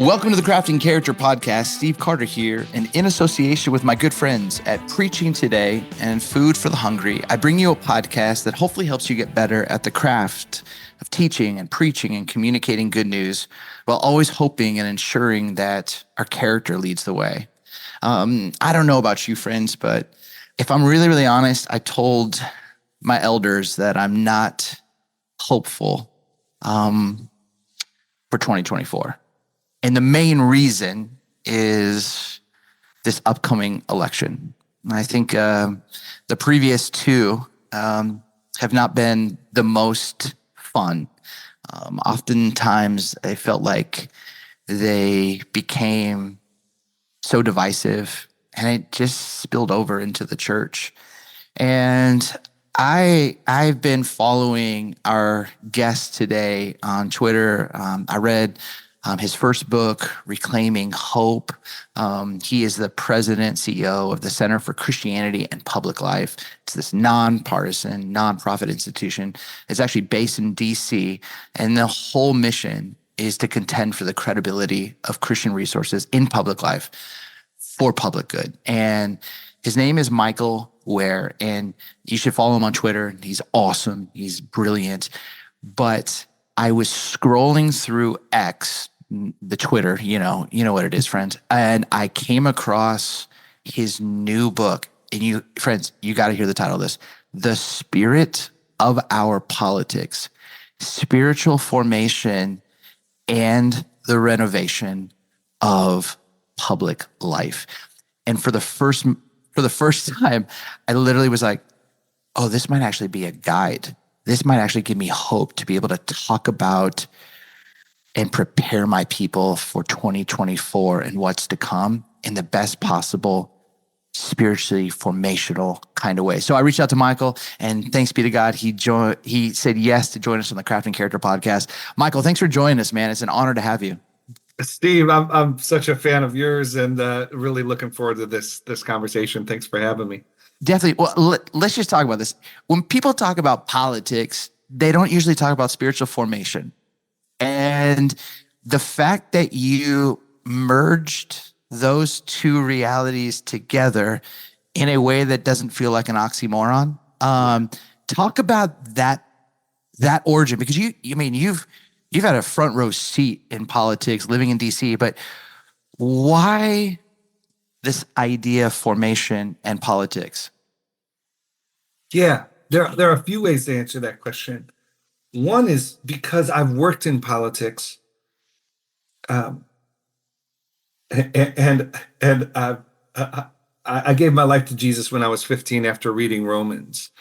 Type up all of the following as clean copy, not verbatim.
Welcome to the Crafting Character Podcast. Steve Carter here, and in association with my good friends at Preaching Today and Food for the Hungry, I bring you a podcast that hopefully helps you get better at the craft of teaching and preaching and communicating good news, while always hoping and ensuring that our character leads the way. I don't know about you, friends, but if I'm really, really honest, I told my elders that I'm not hopeful for 2024. And the main reason is this upcoming election. And I think the previous two have not been the most fun. Oftentimes, I felt like they became so divisive, and it just spilled over into the church. And I've been following our guest today on Twitter. I read his first book, Reclaiming Hope. He is the president, CEO of the Center for Christianity and Public Life. It's this nonpartisan, nonprofit institution. It's actually based in DC, and the whole mission is to contend for the credibility of Christian resources in public life for public good. And his name is Michael Ware, and you should follow him on Twitter. He's awesome. He's brilliant. But I was scrolling through X, the Twitter, you know what it is, friends. And I came across his new book. And you, friends, you got to hear the title of this: The Spirit of Our Politics, Spiritual Formation and the Renovation of Public Life. And for the first time, I literally was like, oh, this might actually be a guide. This might actually give me hope to be able to talk about and prepare my people for 2024 and what's to come in the best possible spiritually formational kind of way. So I reached out to Michael, and thanks be to God, he said yes to join us on the Crafting Character Podcast. Michael, thanks for joining us, man. It's an honor to have you. Steve, I'm such a fan of yours, and really looking forward to this conversation. Thanks for having me. Definitely. Well, let's just talk about this. When people talk about politics, they don't usually talk about spiritual formation. And the fact that you merged those two realities together in a way that doesn't feel like an oxymoron. Talk about that origin, because you've had a front row seat in politics, living in DC, but why this idea of formation and politics? Yeah, there are a few ways to answer that question. One is because I've worked in politics, and I gave my life to Jesus when I was 15 after reading Romans.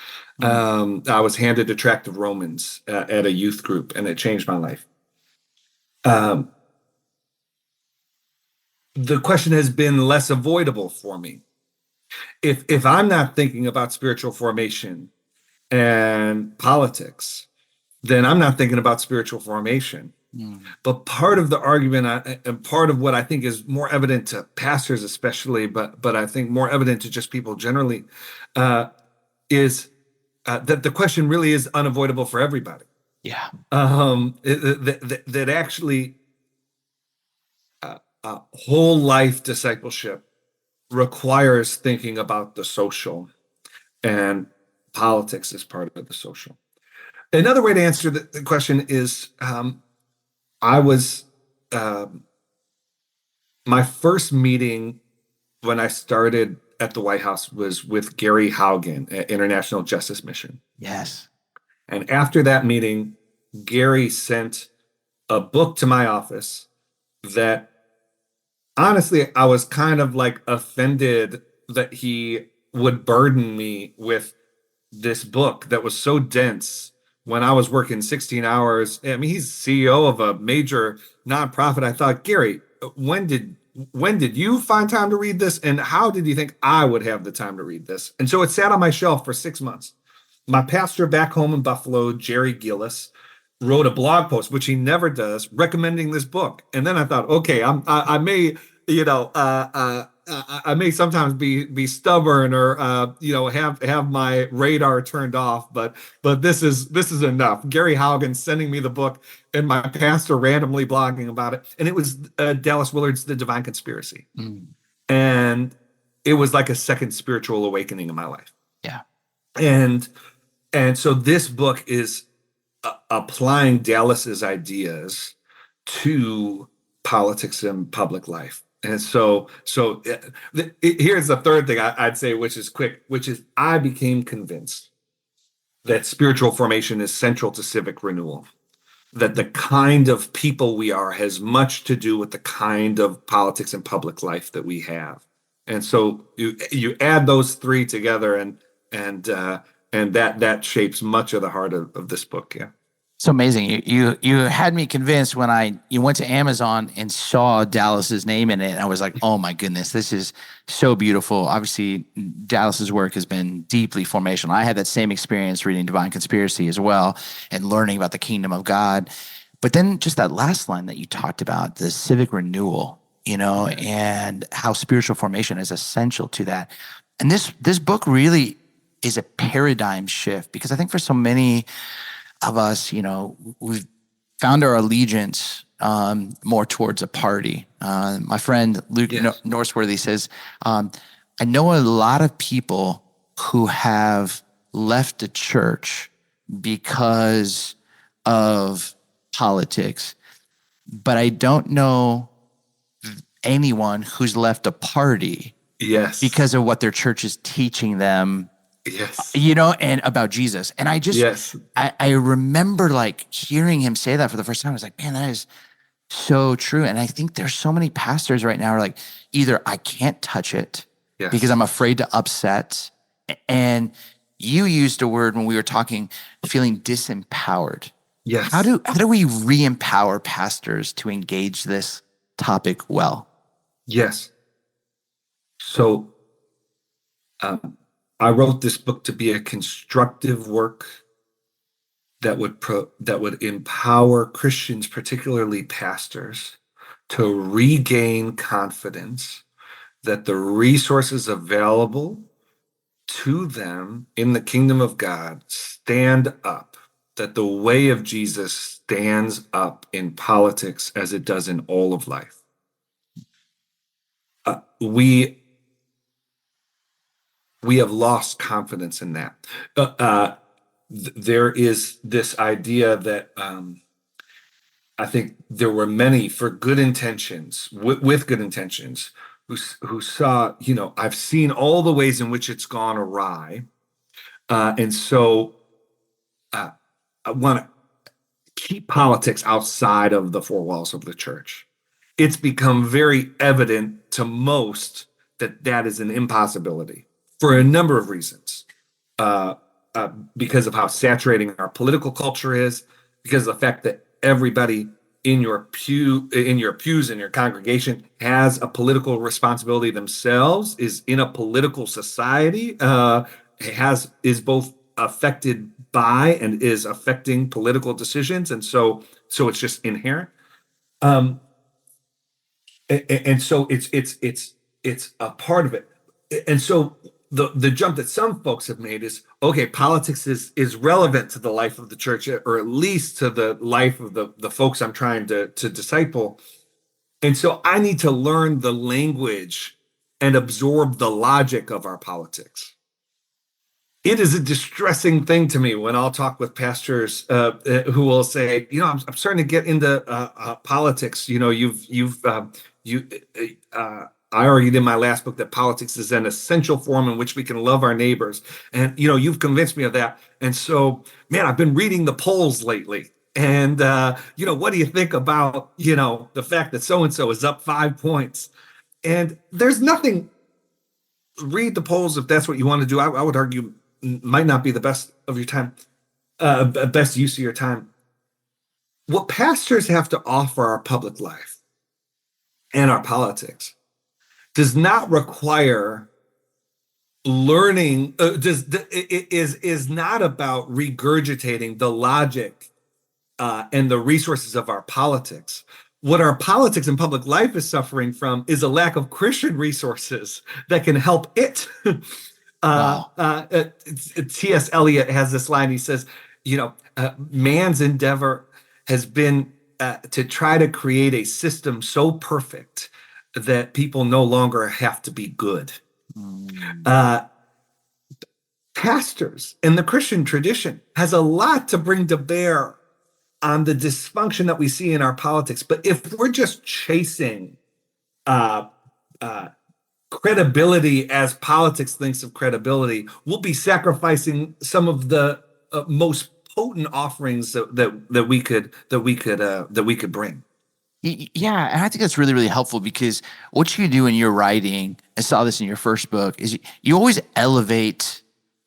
I was handed a tract of Romans at a youth group, and it changed my life. The question has been less avoidable for me. If I'm not thinking about spiritual formation and politics, then I'm not thinking about spiritual formation. But part of the argument, and part of what I think is more evident to pastors especially, but I think more evident to just people generally, is that the question really is unavoidable for everybody. Yeah. That actually whole life discipleship requires thinking about the social, and politics is part of the social. Another way to answer the question is, I was, my first meeting when I started at the White House was with Gary Haugen at International Justice Mission. Yes. And after that meeting, Gary sent a book to my office that, honestly, I was kind of like offended that he would burden me with this book that was so dense when I was working 16 hours. I mean, he's CEO of a major nonprofit. I thought, Gary, when did you find time to read this? And how did you think I would have the time to read this? And so it sat on my shelf for 6 months. My pastor back home in Buffalo, Jerry Gillis, wrote a blog post, which he never does, recommending this book. And then I thought, okay, I may, I may sometimes be stubborn or have my radar turned off, but this is enough. Gary Haugen sending me the book and my pastor randomly blogging about it, and it was Dallas Willard's The Divine Conspiracy, Mm, and it was like a second spiritual awakening in my life. yeah. And so this book is applying Dallas's ideas to politics and public life. And here's the third thing I'd say, which is quick, which is I became convinced that spiritual formation is central to civic renewal, that the kind of people we are has much to do with the kind of politics and public life that we have. And so you add those three together, and that shapes much of the heart of this book. Yeah. So amazing. You had me convinced when you went to Amazon and saw Dallas's name in it. And I was like, oh my goodness, this is so beautiful. Obviously, Dallas's work has been deeply formational. I had that same experience reading Divine Conspiracy as well and learning about the kingdom of God. But then just that last line that you talked about, the civic renewal, and how spiritual formation is essential to that. And this book really is a paradigm shift, because I think for so many of us, we've found our allegiance more towards a party. My friend Luke Norseworthy says, I know a lot of people who have left the church because of politics, but I don't know anyone who's left a party because of what their church is teaching them. Yes. And about Jesus. And I remember hearing him say that for the first time. I was like, man, that is so true. And I think there's so many pastors right now who are like, either I can't touch it because I'm afraid to upset. And you used a word when we were talking, feeling disempowered. Yes. How do we re-empower pastors to engage this topic well? Yes. So, I wrote this book to be a constructive work that would empower Christians, particularly pastors, to regain confidence that the resources available to them in the kingdom of God stand up, that the way of Jesus stands up in politics as it does in all of life. We have lost confidence in that. There is this idea that I think there were many for good intentions, with good intentions, who saw, I've seen all the ways in which it's gone awry. And so I want to keep politics outside of the four walls of the church. It's become very evident to most that is an impossibility, for a number of reasons, because of how saturating our political culture is, because of the fact that everybody in your pews, in your congregation, has a political responsibility themselves, is in a political society, is both affected by and is affecting political decisions, and so it's just inherent. And so it's a part of it, and so. The jump that some folks have made is, okay, politics is relevant to the life of the church, or at least to the life of the folks I'm trying to disciple. And so I need to learn the language and absorb the logic of our politics. It is a distressing thing to me when I'll talk with pastors who will say, I'm starting to get into politics. I argued in my last book that politics is an essential form in which we can love our neighbors. And, you've convinced me of that. And so, man, I've been reading the polls lately. And, what do you think about, the fact that so-and-so is up 5 points? And there's nothing, read the polls if that's what you want to do. I would argue might not be the best of your time, best use of your time. What pastors have to offer our public life and our politics does not require learning, is not about regurgitating the logic and the resources of our politics, what our politics and public life is suffering from is a lack of Christian resources that can help it. Wow. T.S. Eliot has this line. He says, man's endeavor has been to try to create a system so perfect that people no longer have to be good. Mm. Uh, Pastors in the Christian tradition has a lot to bring to bear on the dysfunction that we see in our politics. But if we're just chasing uh, credibility as politics thinks of credibility, we'll be sacrificing some of the most potent offerings that we could bring. Yeah, and I think that's really, really helpful because what you do in your writing, I saw this in your first book, is you always elevate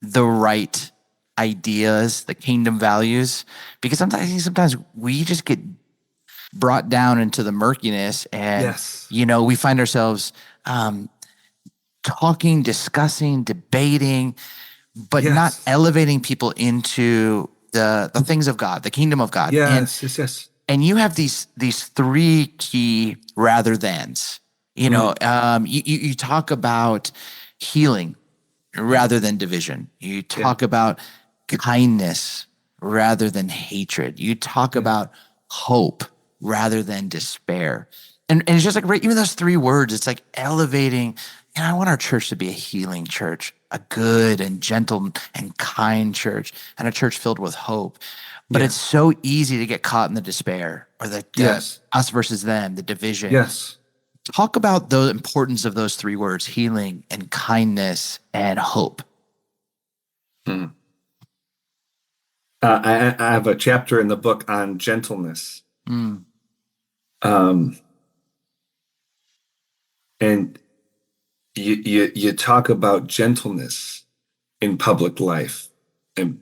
the right ideas, the kingdom values, because sometimes we just get brought down into the murkiness, and Yes. we find ourselves talking, discussing, debating, but not Yes. elevating people into the things of God, the kingdom of God. Yes. Yes. Yes. And you have these three key rather thans. You talk about healing rather than division. You talk about kindness rather than hatred. You talk about hope rather than despair. And it's just like, right, even those three words, it's like elevating. And I want our church to be a healing church, a good and gentle and kind church, and a church filled with hope. But it's so easy to get caught in the despair or the us versus them, the division. Yes. Talk about the importance of those three words, healing and kindness and hope. Hmm. I have a chapter in the book on gentleness. Mm. And you talk about gentleness in public life and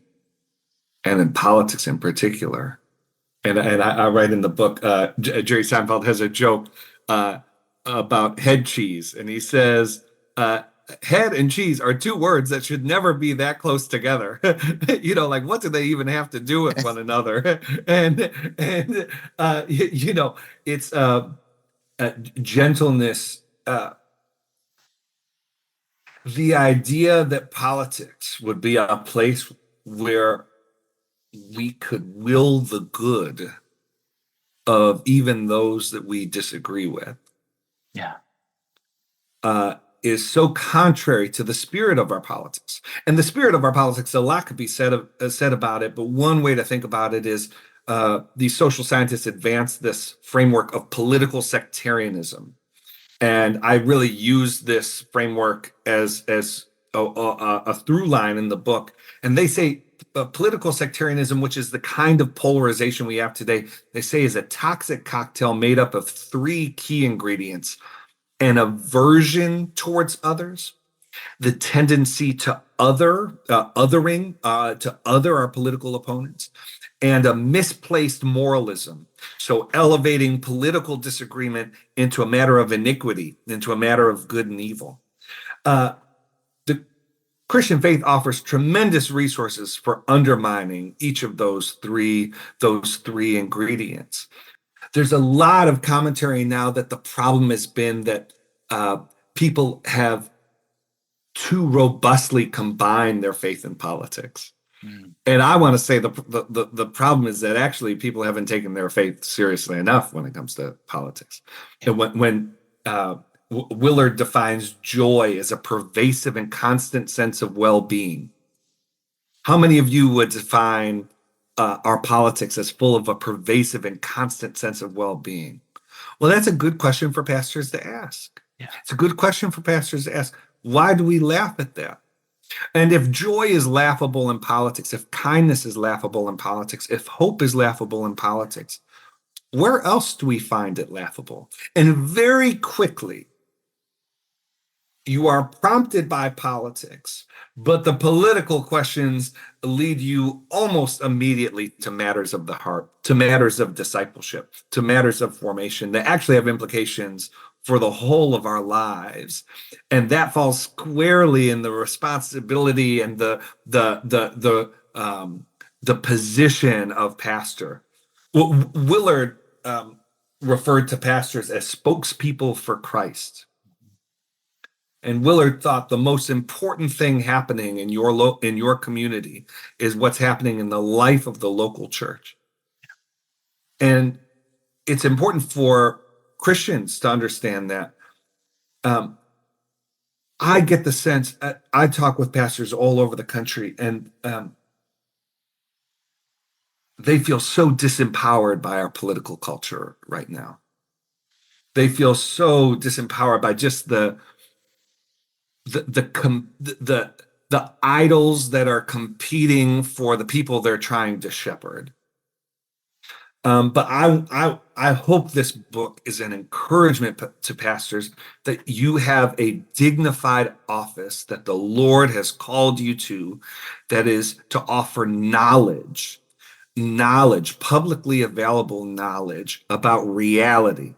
in politics in particular. And I write in the book, Jerry Seinfeld has a joke about head cheese. And he says, head and cheese are two words that should never be that close together. Like what do they even have to do with one another? and it's gentleness. The idea that politics would be a place where we could will the good of even those that we disagree with. Yeah. Is so contrary to the spirit of our politics. And the spirit of our politics, a lot could be said about it, but one way to think about it is these social scientists advance this framework of political sectarianism. And I really use this framework as a through line in the book. And they say political sectarianism, which is the kind of polarization we have today, they say is a toxic cocktail made up of three key ingredients: an aversion towards others, the tendency to othering, to other our political opponents, and a misplaced moralism. So elevating political disagreement into a matter of iniquity, into a matter of good and evil. The Christian faith offers tremendous resources for undermining each of those three ingredients. There's a lot of commentary now that the problem has been that people have too robustly combined their faith and politics. Mm. And I want to say the problem is that actually people haven't taken their faith seriously enough when it comes to politics. And when Willard defines joy as a pervasive and constant sense of well-being, how many of you would define our politics as full of a pervasive and constant sense of well-being? Well, that's a good question for pastors to ask. Yeah. It's a good question for pastors to ask. Why do we laugh at that? And if joy is laughable in politics, if kindness is laughable in politics, if hope is laughable in politics, where else do we find it laughable? And very quickly, you are prompted by politics, but the political questions lead you almost immediately to matters of the heart, to matters of discipleship, to matters of formation that actually have implications for the whole of our lives. And that falls squarely in the responsibility and the position of pastor. Willard referred to pastors as spokespeople for Christ. And Willard thought the most important thing happening in your community is what's happening in the life of the local church. And it's important for Christians to understand that. I get the sense, I talk with pastors all over the country, and they feel so disempowered by our political culture right now. They feel so disempowered by just the idols that are competing for the people they're trying to shepherd. But I hope this book is an encouragement to pastors that you have a dignified office that the Lord has called you to, that is to offer knowledge, publicly available knowledge about reality,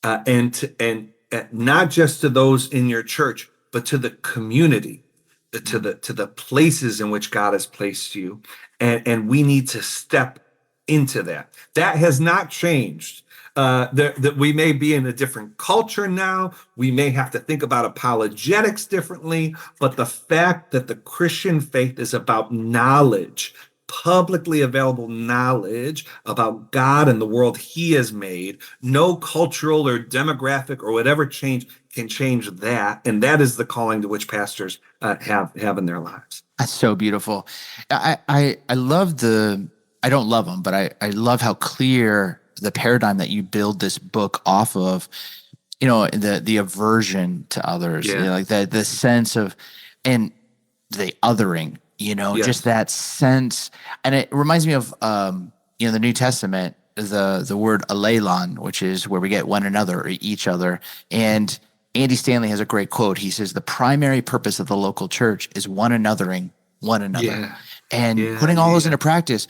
and not just to those in your church, but to the community, to the places in which God has placed you, and we need to step into that. That has not changed. That we may be in a different culture now. We may have to think about apologetics differently, but the fact that the Christian faith is about knowledge, publicly available knowledge about God and the world he has made, no cultural or demographic or whatever change can change that. And that is the calling to which pastors have in their lives. That's so beautiful. I love I don't love them, but I love how clear the paradigm that you build this book off of, the aversion to others, like the sense of, and the othering, just that sense. And it reminds me of, the New Testament, the word alelon, which is where we get one another or each other. And Andy Stanley has a great quote. He says, the primary purpose of the local church is one anothering one another, and putting all those into practice.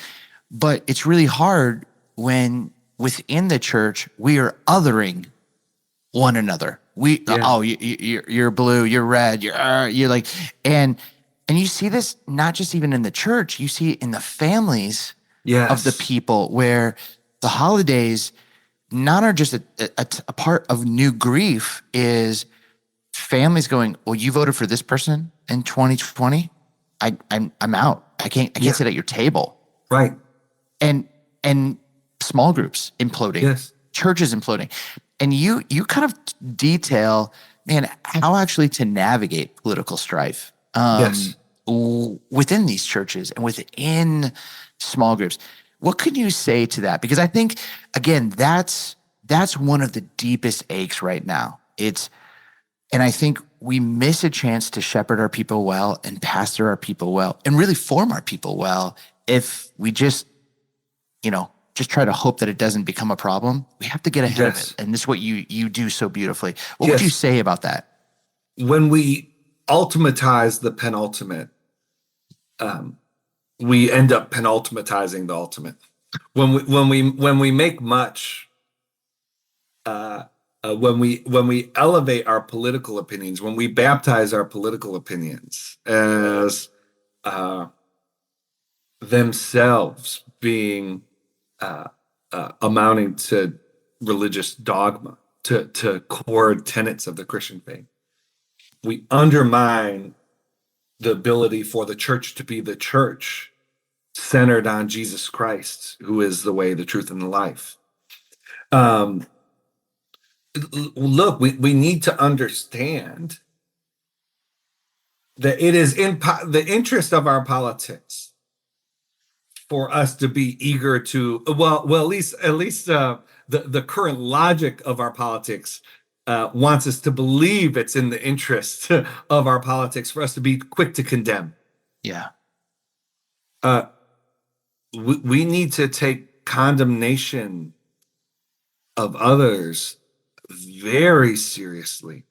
But it's really hard when within the church we are othering one another. You're blue, you're red, you're like, and you see this not just even in the church, you see it in the families of the people, where the holidays not are just a part of new grief, is families going, well, you voted for this person in 2020. I'm out. I can't sit at your table. Right. And small groups imploding, churches imploding. And you kind of detail, man, how actually to navigate political strife within these churches and within small groups. What could you say to that? Because I think, again, that's one of the deepest aches right now. And I think we miss a chance to shepherd our people well and pastor our people well and really form our people well if we just try to hope that it doesn't become a problem. We have to get ahead of it. And this is what you do so beautifully. What would you say about that? When we ultimatize the penultimate, we end up penultimatizing the ultimate. When we make much, when we elevate our political opinions, when we baptize our political opinions as themselves being amounting to religious dogma, to core tenets of the Christian faith, we undermine the ability for the church to be the church centered on Jesus Christ, who is the way, the truth, and the life. Look, we need to understand that it is in the interest of our politics for us to be eager to, at least the current logic of our politics wants us to believe it's in the interest of our politics for us to be quick to condemn. Yeah. We need to take condemnation of others very seriously.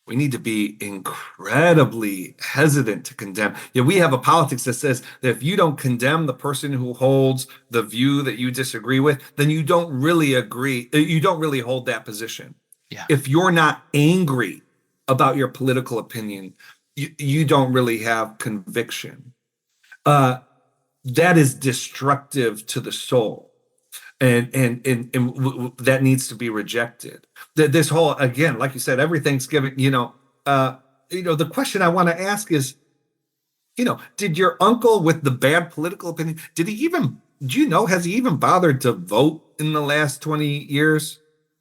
We need to be incredibly hesitant to condemn. We have a politics that says that if you don't condemn the person who holds the view that you disagree with, then you don't really agree. You don't really hold that position. Yeah. If you're not angry about your political opinion, you don't really have conviction. That is destructive to the soul. That needs to be rejected. This whole, again, like you said, every Thanksgiving, the question I want to ask is, did your uncle with the bad political opinion, do you know, has he even bothered to vote in the last 20 years?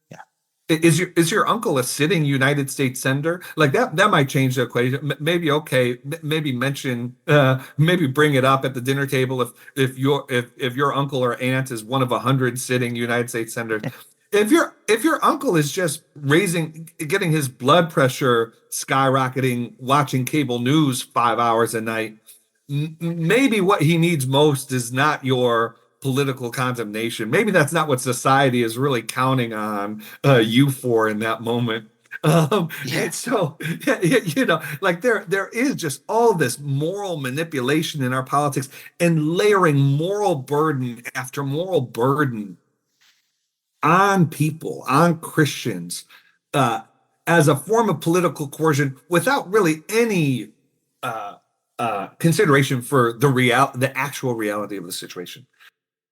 Yeah. Is your uncle a sitting United States senator? Like that might change the equation. Maybe okay, maybe mention, maybe bring it up at the dinner table if your uncle or aunt is one of 100 sitting United States senators. If your uncle is just getting his blood pressure skyrocketing, watching cable news 5 hours a night, maybe what he needs most is not your political condemnation. Maybe that's not what society is really counting on you for in that moment. Yeah. So, like there is just all this moral manipulation in our politics and layering moral burden after moral burden on people, on Christians, uh, as a form of political coercion without really any consideration for the actual reality of the situation.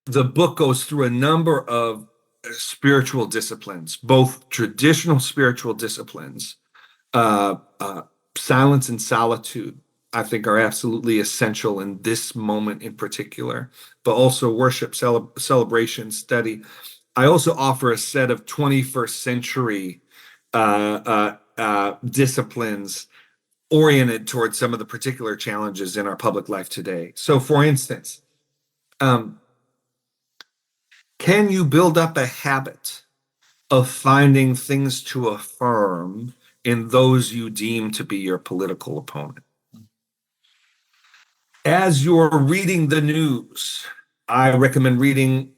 The book goes through a number of spiritual disciplines, both traditional spiritual disciplines, uh, uh, silence and solitude. I think are absolutely essential in this moment in particular, but also worship, celebration, study. I also offer a set of 21st century disciplines oriented towards some of the particular challenges in our public life today. So, for instance, um, can you build up a habit of finding things to affirm in those you deem to be your political opponent? As you're reading the news, I recommend reading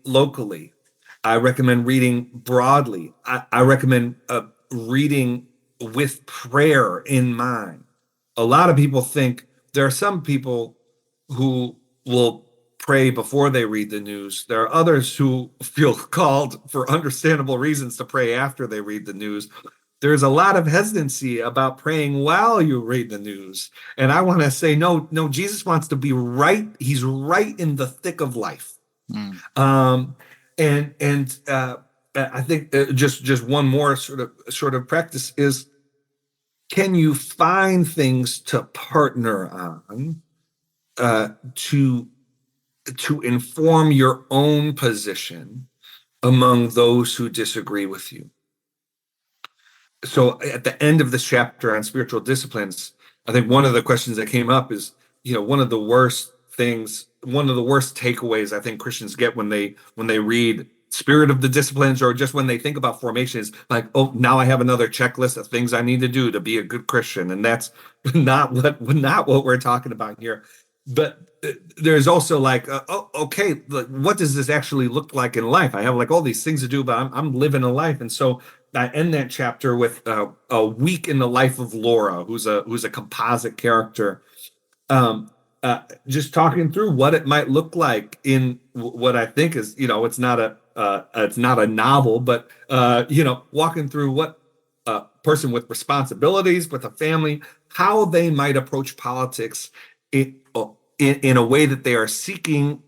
locally. I recommend reading broadly. I recommend reading with prayer in mind. A lot of people think there are some people who will pray before they read the news. There are others who feel called for understandable reasons to pray after they read the news. There's a lot of hesitancy about praying while you read the news. And I want to say, no, no, Jesus wants to be right. He's right in the thick of life. Mm. And I think just one more sort of practice is, can you find things to partner on to inform your own position among those who disagree with you? So at the end of this chapter on spiritual disciplines, I think one of the questions that came up is, one of the worst takeaways I think Christians get when they read Spirit of the Disciplines, or just when they think about formation, is like, oh, now I have another checklist of things I need to do to be a good Christian. And that's not what we're talking about here. But there's also like, oh, okay, what does this actually look like in life? I have like all these things to do, but I'm living a life. And so I end that chapter with a week in the life of Laura, who's a composite character, just talking through what it might look like in what I think is, it's not a novel, but walking through what a person with responsibilities, with a family, how they might approach politics in a way that they are seeking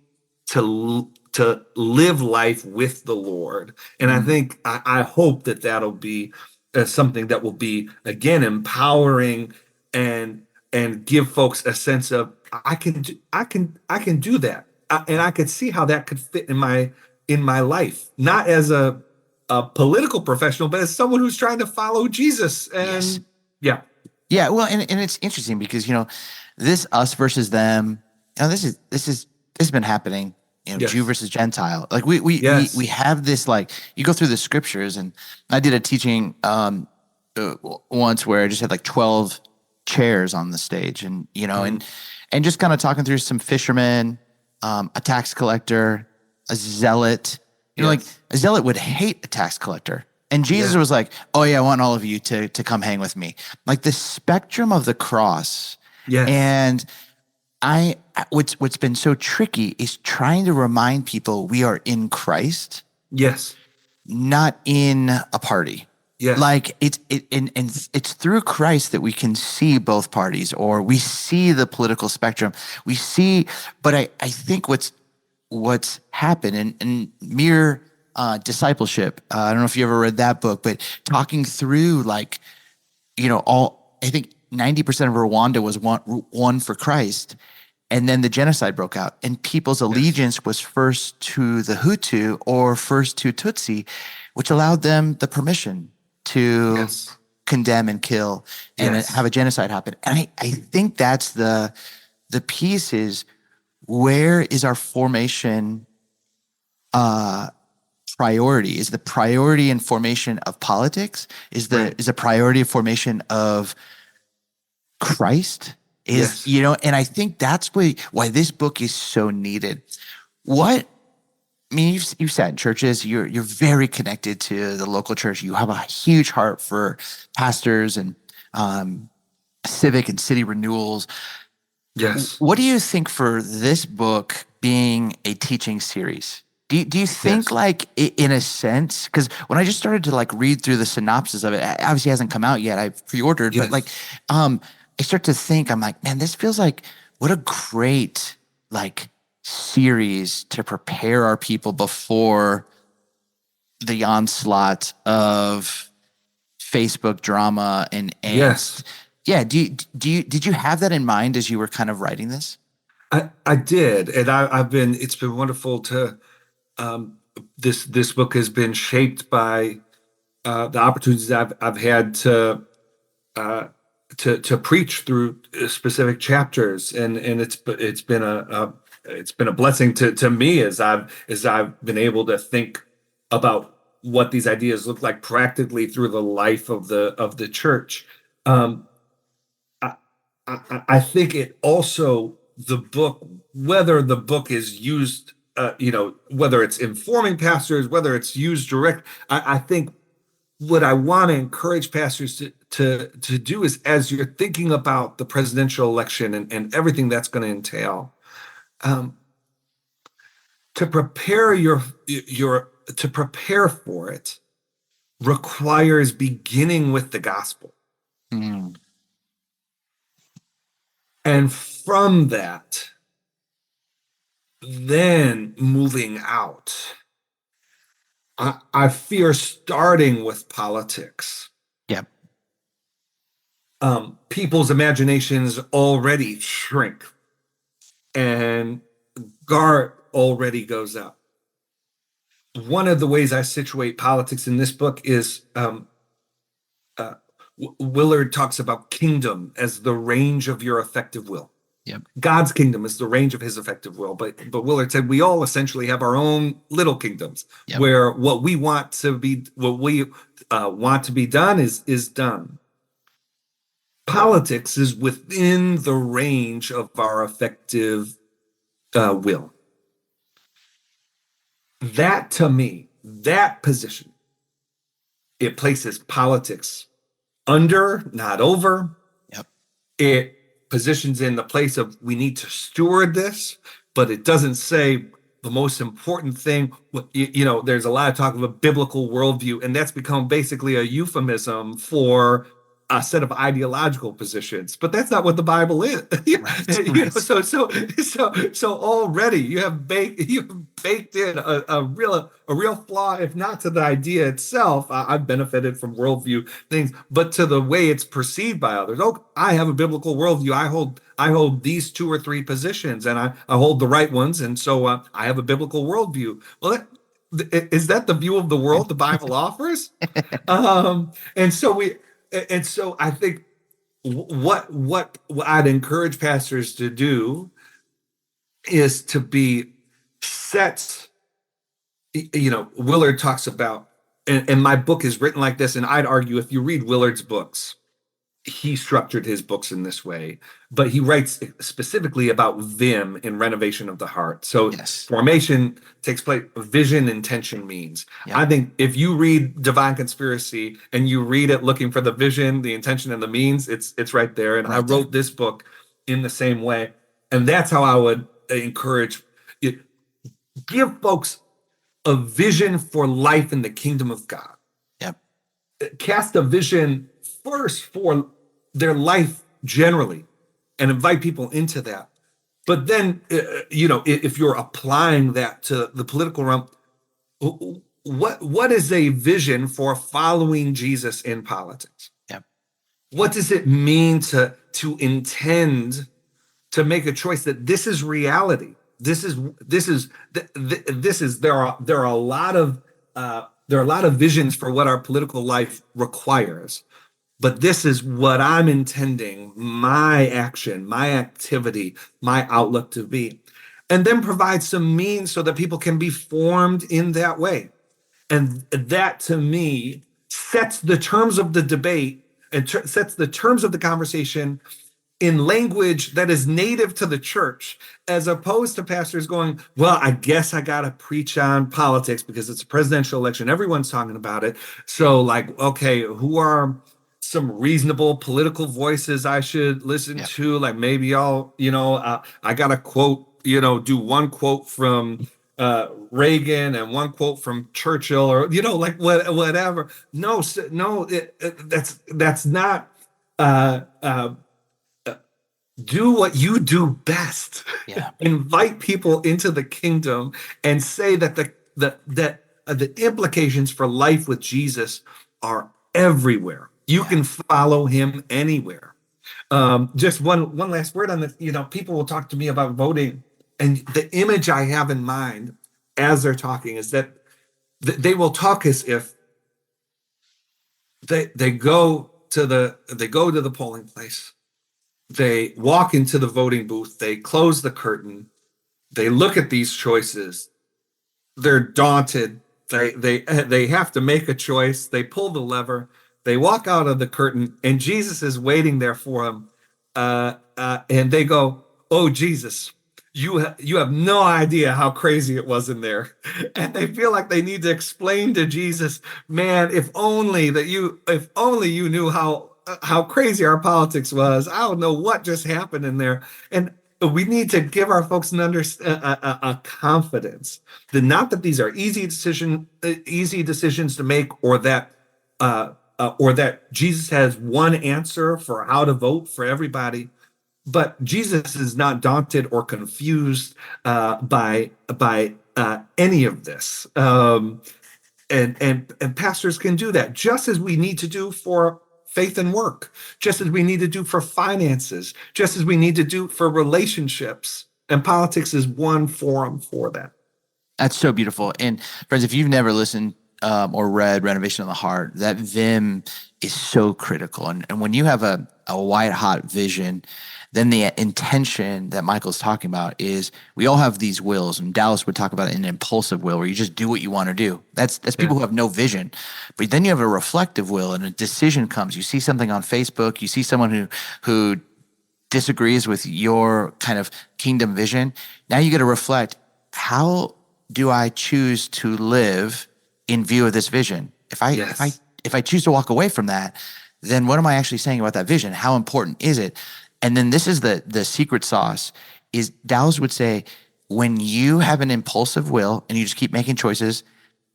to live life with the Lord. And I think, I hope that that'll be something that will be, again, empowering and give folks a sense of, I can do that. And I could see how that could fit in my life, not as a political professional, but as someone who's trying to follow Jesus. And Yes. yeah. Yeah. Well, and it's interesting because, this us versus them, this has been happening, Yes. Jew versus Gentile. Like we Yes. we have this, like, you go through the scriptures, and I did a teaching once where I just had like 12 chairs on the stage, and and just kind of talking through some fishermen, a tax collector, a zealot. Like a zealot would hate a tax collector. And Jesus was like, oh yeah, I want all of you to come hang with me. Like the spectrum of the cross. Yes. And what's been so tricky is trying to remind people we are in Christ, Yes. not in a party. Yes. Like it's through Christ that we can see both parties, or we see the political spectrum. We see, but I think what's what's happened and mere discipleship. I don't know if you ever read that book, but talking through like, I think 90% of Rwanda was won for Christ. And then the genocide broke out, and people's allegiance was first to the Hutu or first to Tutsi, which allowed them the permission to condemn and kill and have a genocide happen. And I think that's the piece is, where is our formation priority? Is the priority in formation of politics? Is the priority of formation of Christ? And I think that's why this book is so needed. You've sat in churches, you're very connected to the local church. You have a huge heart for pastors and civic and city renewals. Yes. What do you think for this book being a teaching series? Do you think like in a sense, because when I just started to like read through the synopsis of it, it obviously hasn't come out yet. I've pre-ordered, but like, I start to think, I'm like, man, this feels like what a great like series to prepare our people before the onslaught of Facebook drama and angst. Yeah. Did you have that in mind as you were kind of writing this? I did. And it's been wonderful to, this book has been shaped by, the opportunities I've had to preach through specific chapters. And it's been a blessing to me as I've been able to think about what these ideas look like practically through the life of the church. I think it also, the book, whether the book is used, whether it's informing pastors, whether it's used direct, I think what I want to encourage pastors to do is, as you're thinking about the presidential election and everything that's going to entail, to prepare to prepare for it requires beginning with the gospel. Mm. And from that, then moving out. I fear starting with politics. Yep. People's imaginations already shrink, and guard already goes up. One of the ways I situate politics in this book is, Willard talks about kingdom as the range of your effective will. Yep. God's kingdom is the range of his effective will. But Willard said we all essentially have our own little kingdoms, where what we want to be done is done. Politics is within the range of our effective will. That, to me, that position, it places politics under, not over. Yep. It positions in the place of, we need to steward this, but it doesn't say the most important thing. There's a lot of talk of a biblical worldview, and that's become basically a euphemism for a set of ideological positions, but that's not what the Bible is. So already you have baked in a real flaw, if not to the idea itself. I've benefited from worldview things, but to the way it's perceived by others. Oh, I have a biblical worldview. I hold these 2 or 3 positions, and I hold the right ones, and so I have a biblical worldview. Well, is that the view of the world the Bible offers? And so I think what I'd encourage pastors to do is to be set. Willard talks about, and my book is written like this, and I'd argue if you read Willard's books, he structured his books in this way, but he writes specifically about vim in renovation of the heart. So formation takes place, vision, intention, means. I think if you read Divine Conspiracy and you read it looking for the vision, the intention, and the means, it's right there. And I wrote this book in the same way. And that's how I would encourage it. Give folks a vision for life in the kingdom of God. Yep. Cast a vision first for their life generally and invite people into that. But then, if you're applying that to the political realm, what is a vision for following Jesus in politics? Yep. What does it mean to intend to make a choice that this is reality? There are a lot of visions for what our political life requires, but this is what I'm intending my action, my activity, my outlook to be, and then provide some means so that people can be formed in that way. And that, to me, sets the terms of the debate and sets the terms of the conversation in language that is native to the church, as opposed to pastors going, well, I guess I got to preach on politics because it's a presidential election. Everyone's talking about it. So, like, okay, who are some reasonable political voices I should listen to? Like, maybe I got to quote, do one quote from Reagan and one quote from Churchill, or like whatever. No, that's not. Do what you do best. Yeah. Invite people into the kingdom and say that the implications for life with Jesus are everywhere. You can follow him anywhere. Just one last word on this. People will talk to me about voting, and the image I have in mind as they're talking is that they will talk as if they go to the polling place. They walk into the voting booth, they close the curtain, they look at these choices, they're daunted, they have to make a choice, they pull the lever, they walk out of the curtain, and Jesus is waiting there for them. And they go, oh, Jesus, you have no idea how crazy it was in there. And they feel like they need to explain to Jesus, man, if only you knew how crazy our politics was. I don't know what just happened in there. And we need to give our folks a confidence that not that these are easy decisions to make, or that Jesus has one answer for how to vote for everybody, but Jesus is not daunted or confused by any of this. And pastors can do that, just as we need to do for faith and work, just as we need to do for finances, just as we need to do for relationships. And politics is one forum for that. That's so beautiful. And friends, if you've never listened or read Renovation of the Heart, that VIM is so critical. And when you have a white hot vision, then the intention that Michael's talking about is we all have these wills, and Dallas would talk about an impulsive will where you just do what you want to do. That's people who have no vision. But then you have a reflective will, and a decision comes. You see something on Facebook, you see someone who disagrees with your kind of kingdom vision. Now you got to reflect, how do I choose to live in view of this vision? If I choose to walk away from that, then what am I actually saying about that vision? How important is it? And then this is the secret sauce, is Dallas would say, when you have an impulsive will and you just keep making choices,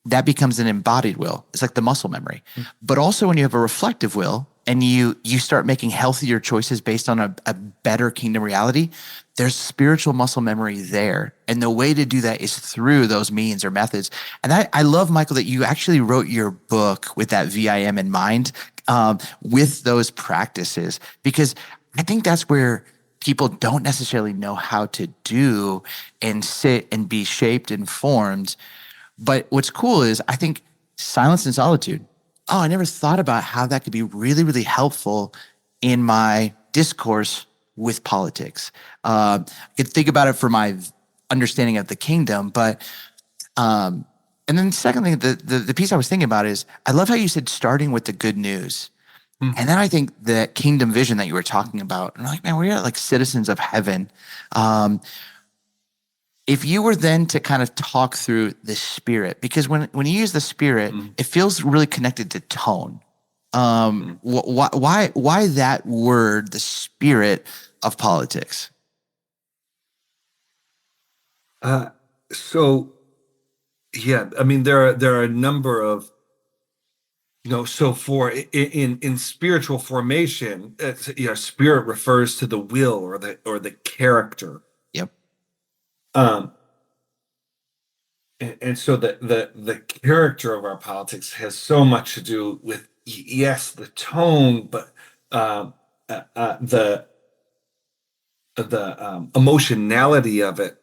that becomes an embodied will. It's like the muscle memory. Mm-hmm. But also when you have a reflective will and you start making healthier choices based on a better kingdom reality, there's spiritual muscle memory there. And the way to do that is through those means or methods. And I love, Michael, that you actually wrote your book with that VIM in mind, with those practices, because I think that's where people don't necessarily know how to do and sit and be shaped and formed. But what's cool is, I think, silence and solitude. Oh, I never thought about how that could be really, really helpful in my discourse with politics. I could think about it for my understanding of the kingdom, but and then secondly, the piece I was thinking about is, I love how you said starting with the good news. Mm-hmm. And then I think the kingdom vision that you were talking about, and I'm like, man, we are like citizens of heaven. If you were then to kind of talk through the Spirit, because when you use the Spirit, mm-hmm. it feels really connected to tone. Why that word, the Spirit of politics? So yeah, I mean, there are a number of, so for in spiritual formation, Spirit refers to the will or the character. Yep. Um, and so the character of our politics has so much to do with, yes, the tone, but um, the emotionality of it,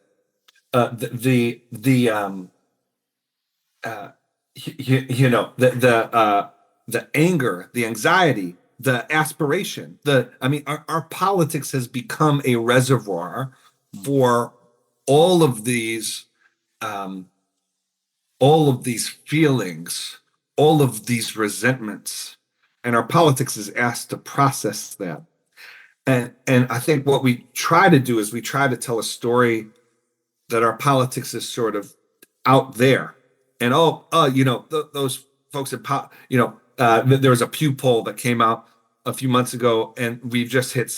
the uh, the anger, the anxiety, the aspiration. I mean, our politics has become a reservoir for all of these um, all of these feelings, all of these resentments, and our politics is asked to process that. And I think what we try to do is we try to tell a story that our politics is sort of out there. And those folks at there was a Pew poll that came out a few months ago, and we've just hit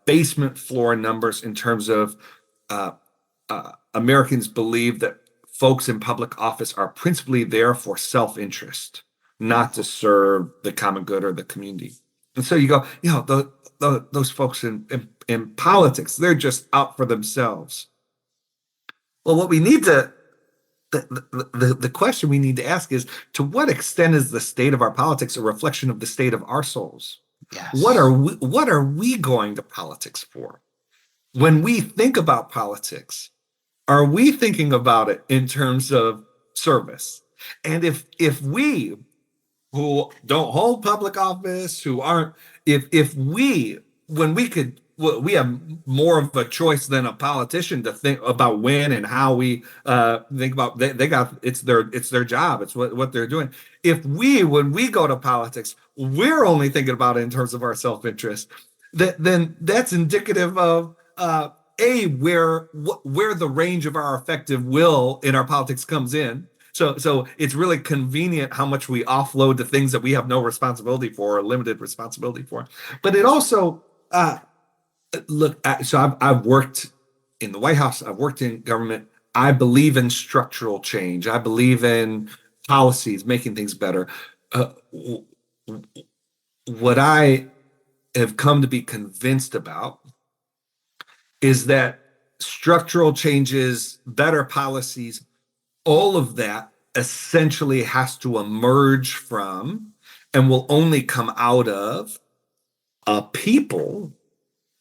basement floor numbers in terms of uh, Americans believe that folks in public office are principally there for self-interest, not to serve the common good or the community. And so you go, those folks in politics, they're just out for themselves. Well, what we need to the question we need to ask is, to what extent is the state of our politics a reflection of the state of our souls? Yes. What are we going to politics for? When we think about politics, are we thinking about it in terms of service? And if we who don't hold public office, who aren't, if we, when we could, well, we have more of a choice than a politician to think about when and how we think about, they got, it's their job, it's what they're doing. If we, when we go to politics, we're only thinking about it in terms of our self-interest, then that's indicative of where the range of our effective will in our politics comes in. So it's really convenient how much we offload to things that we have no responsibility for or limited responsibility for. But it also I've worked in the White House, I've worked in government. I believe in structural change. I believe in policies, making things better. What I have come to be convinced about is that structural changes, better policies, all of that essentially has to emerge from and will only come out of a people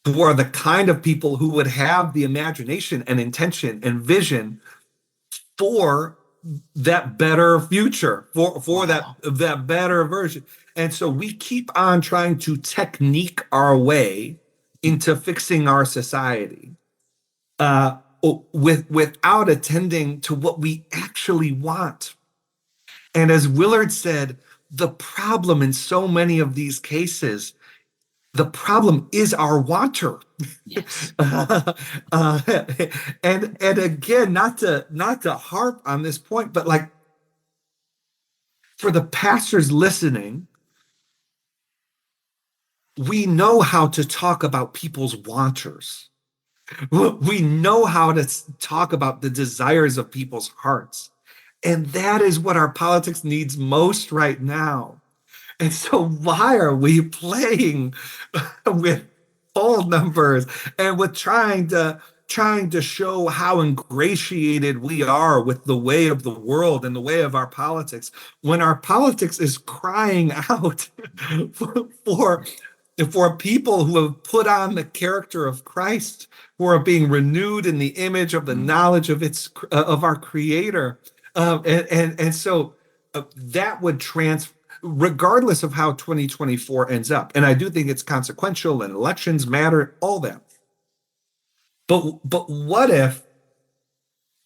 who are the kind of people who would have the imagination and intention and vision for that better future, for that better version. And so we keep on trying to technique our way into fixing our society without attending to what we actually want. And as Willard said, the problem in so many of these cases, the problem is our wanter. Yes. And again, not to harp on this point, but like, for the pastors listening, we know how to talk about people's wanters. We know how to talk about the desires of people's hearts. And that is what our politics needs most right now. And so why are we playing with poll numbers and with trying to show how ingratiated we are with the way of the world and the way of our politics, when our politics is crying out for people who have put on the character of Christ, who are being renewed in the image of the knowledge of our Creator, and so that would regardless of how 2024 ends up. And I do think it's consequential, and elections matter, all that. But what if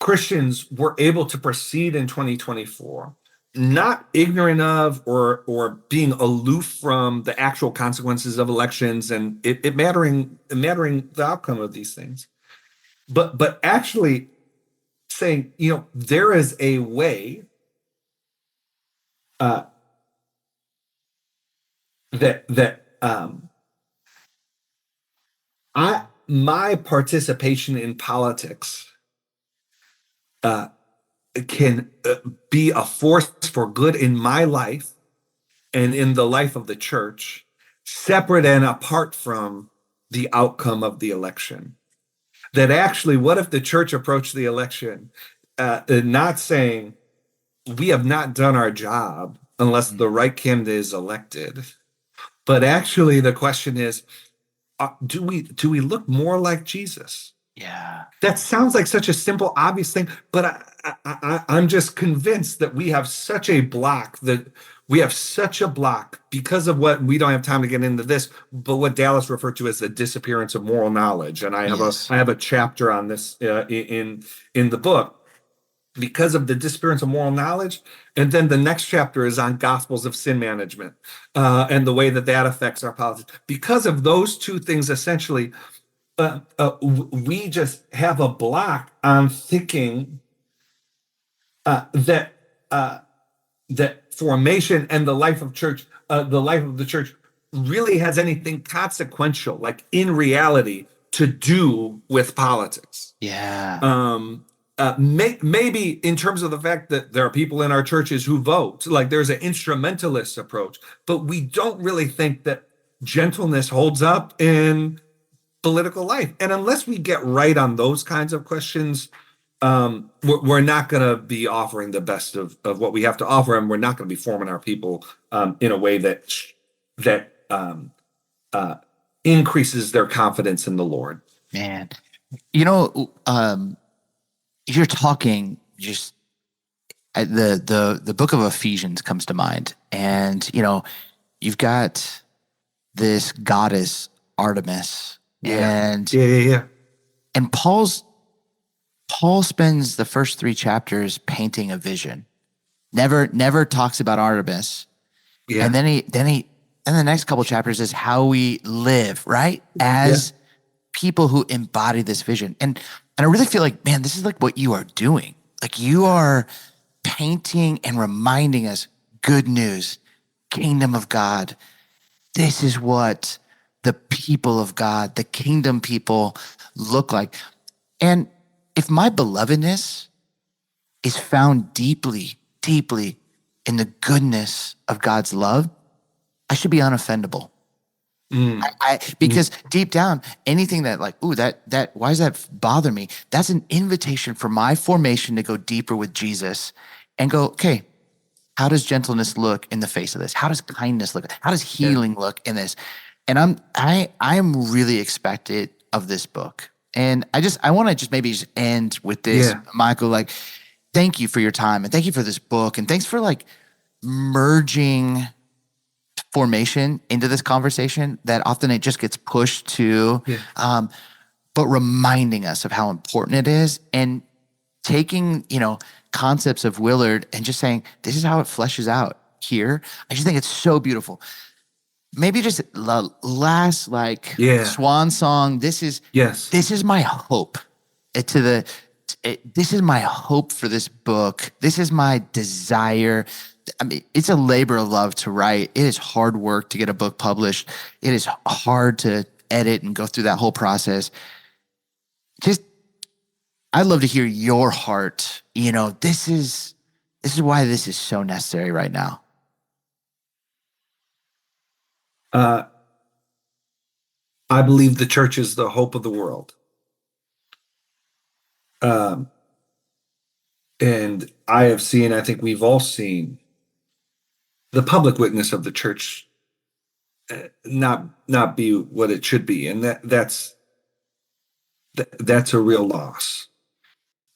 Christians were able to proceed in 2024, not ignorant of or being aloof from the actual consequences of elections and it mattering the outcome of these things, but actually saying, there is a way my participation in politics can be a force for good in my life and in the life of the church, separate and apart from the outcome of the election. that actually, what if the church approached the election not saying, we have not done our job unless the right candidate is elected, but actually the question is, do we look more like Jesus? Yeah. That sounds like such a simple, obvious thing, but I'm just convinced that we have such a block because of what we don't have time to get into this, but what Dallas referred to as the disappearance of moral knowledge. And Yes. I have a chapter on this in the book because of the disappearance of moral knowledge. And then the next chapter is on gospels of sin management and the way that that affects our politics. Because of those two things, essentially, we just have a block on thinking that formation and the life of the church really has anything consequential, like in reality, to do with politics. Yeah. Maybe in terms of the fact that there are people in our churches who vote, like there's an instrumentalist approach, but we don't really think that gentleness holds up in political life. And unless we get right on those kinds of questions, we're not going to be offering the best of what we have to offer, and we're not going to be forming our people in a way that increases their confidence in the Lord. Man, you know, you're talking just the book of Ephesians comes to mind, and you've got this goddess Artemis, and and Paul spends the first 3 chapters painting a vision. Never talks about Artemis. Yeah. And then the next couple chapters is how we live, right? As people who embody this vision. And I really feel like, man, this is like what you are doing. Like you are painting and reminding us good news, kingdom of God. This is what the people of God, the kingdom people look like. And if my belovedness is found deeply, deeply in the goodness of God's love, I should be unoffendable. Because deep down, anything that like, ooh, that why does that bother me? That's an invitation for my formation to go deeper with Jesus and go, okay, how does gentleness look in the face of this? How does kindness look? How does healing look in this? And I'm really expectant of this book. And I want to just maybe just end with this, Michael, like, thank you for your time and thank you for this book. And thanks for like merging formation into this conversation that often it just gets pushed to, but reminding us of how important it is and taking, concepts of Willard and just saying, this is how it fleshes out here. I just think it's so beautiful. Maybe just last swan song. This is my hope this is my hope for this book. This is my desire. I mean, it's a labor of love to write. It is hard work to get a book published. It is hard to edit and go through that whole process. I'd love to hear your heart. This is why this is so necessary right now. I believe the church is the hope of the world. And I think we've all seen the public witness of the church not be what it should be. And that's a real loss.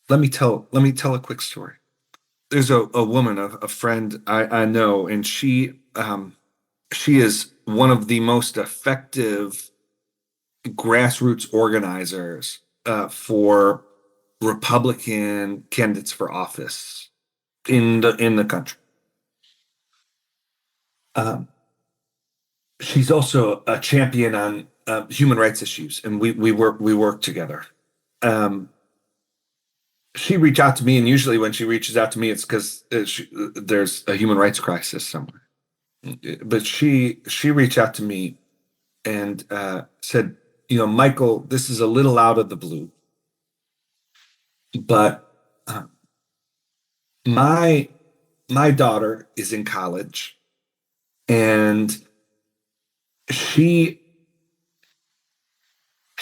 Let me tell a quick story. There's a woman, a friend I know, and she is one of the most effective grassroots organizers for Republican candidates for office in the country. She's also a champion on human rights issues, and we work together. She reached out to me, and usually when she reaches out to me, it's because there's a human rights crisis somewhere. But she reached out to me and said, Michael, this is a little out of the blue, but my daughter is in college, and she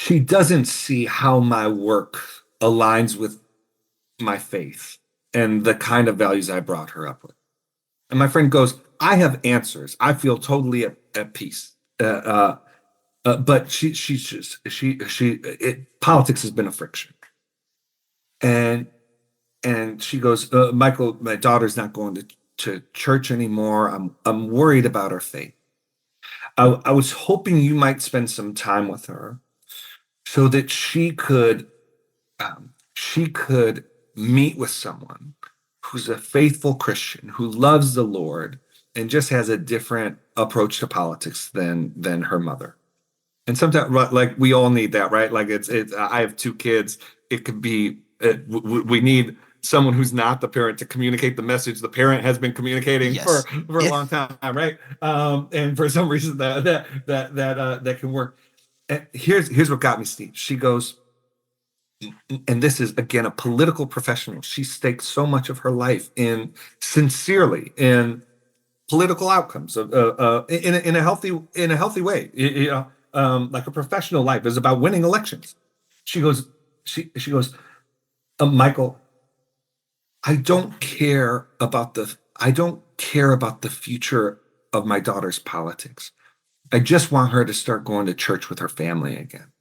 she doesn't see how my work aligns with my faith and the kind of values I brought her up with. And my friend goes, I have answers. I feel totally at peace. But politics has been a friction. And she goes, Michael, my daughter's not going to church anymore. I'm worried about her faith. I was hoping you might spend some time with her so that she could meet with someone who's a faithful Christian, who loves the Lord, and just has a different approach to politics than her mother. And sometimes, like, we all need that, right? Like, it's. I have 2 kids. It could be we need someone who's not the parent to communicate the message the parent has been communicating Yes. for a long time, right? And for some reason that can work. And here's what got me, Steve. She goes, and this is again a political professional. She staked so much of her life sincerely in political outcomes in a healthy way. Like a professional life is about winning elections. She goes, Michael, I don't care about the future of my daughter's politics. I just want her to start going to church with her family again.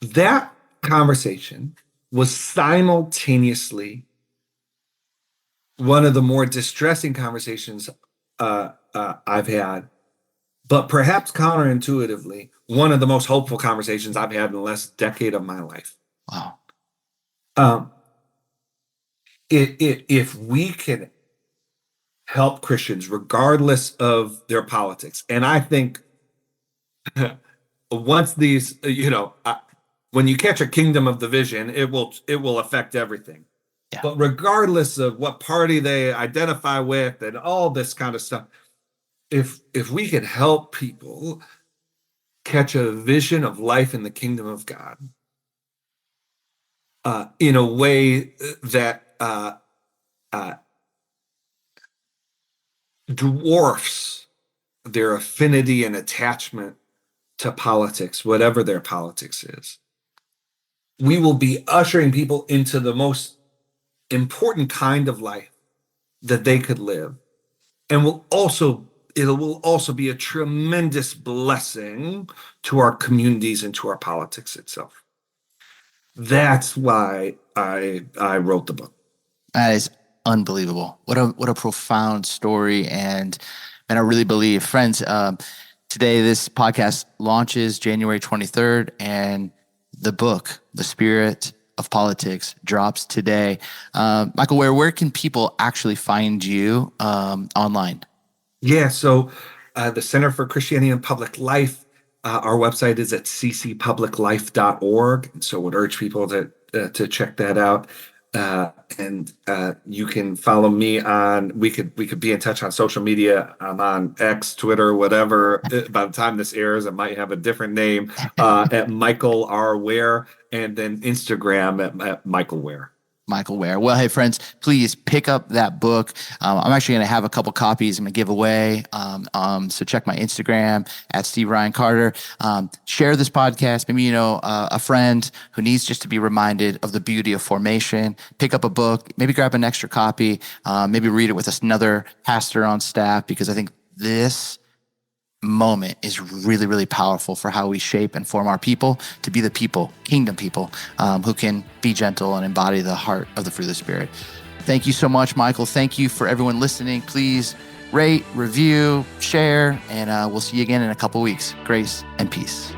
That conversation was simultaneously one of the more distressing conversations I've had, but perhaps counterintuitively, one of the most hopeful conversations I've had in the last decade of my life. Wow. If we can help Christians, regardless of their politics, and I think once these, when you catch a kingdom of division, it will affect everything. Yeah. But regardless of what party they identify with and all this kind of stuff, if we could help people catch a vision of life in the kingdom of God in a way that dwarfs their affinity and attachment to politics, whatever their politics is, we will be ushering people into the most important kind of life that they could live. And it will also be a tremendous blessing to our communities and to our politics itself. That's why I wrote the book. That is unbelievable. What a profound story. And I really believe, friends, today this podcast launches January 23rd, and the book, The Spirit of Politics, drops today. Michael, where can people actually find you online? Yeah, so the Center for Christianity and Public Life, our website is at ccpubliclife.org. And so I would urge people to check that out. And you can follow me on, we could be in touch on social media. I'm on X, Twitter, whatever. By the time this airs, I might have a different name, at Michael R. Ware, and then Instagram at Michael Ware. Michael Ware. Well, hey, friends, please pick up that book. I'm actually going to have a couple copies I'm going to give away. So check my Instagram at Steve Ryan Carter. Share this podcast. Maybe, a friend who needs just to be reminded of the beauty of formation. Pick up a book, maybe grab an extra copy, maybe read it with another pastor on staff, because I think this moment is really, really powerful for how we shape and form our people to be the people, kingdom people, who can be gentle and embody the heart of the fruit of the Spirit. Thank you so much, Michael. Thank you for everyone listening. Please rate, review, share, and we'll see you again in a couple weeks. Grace and peace.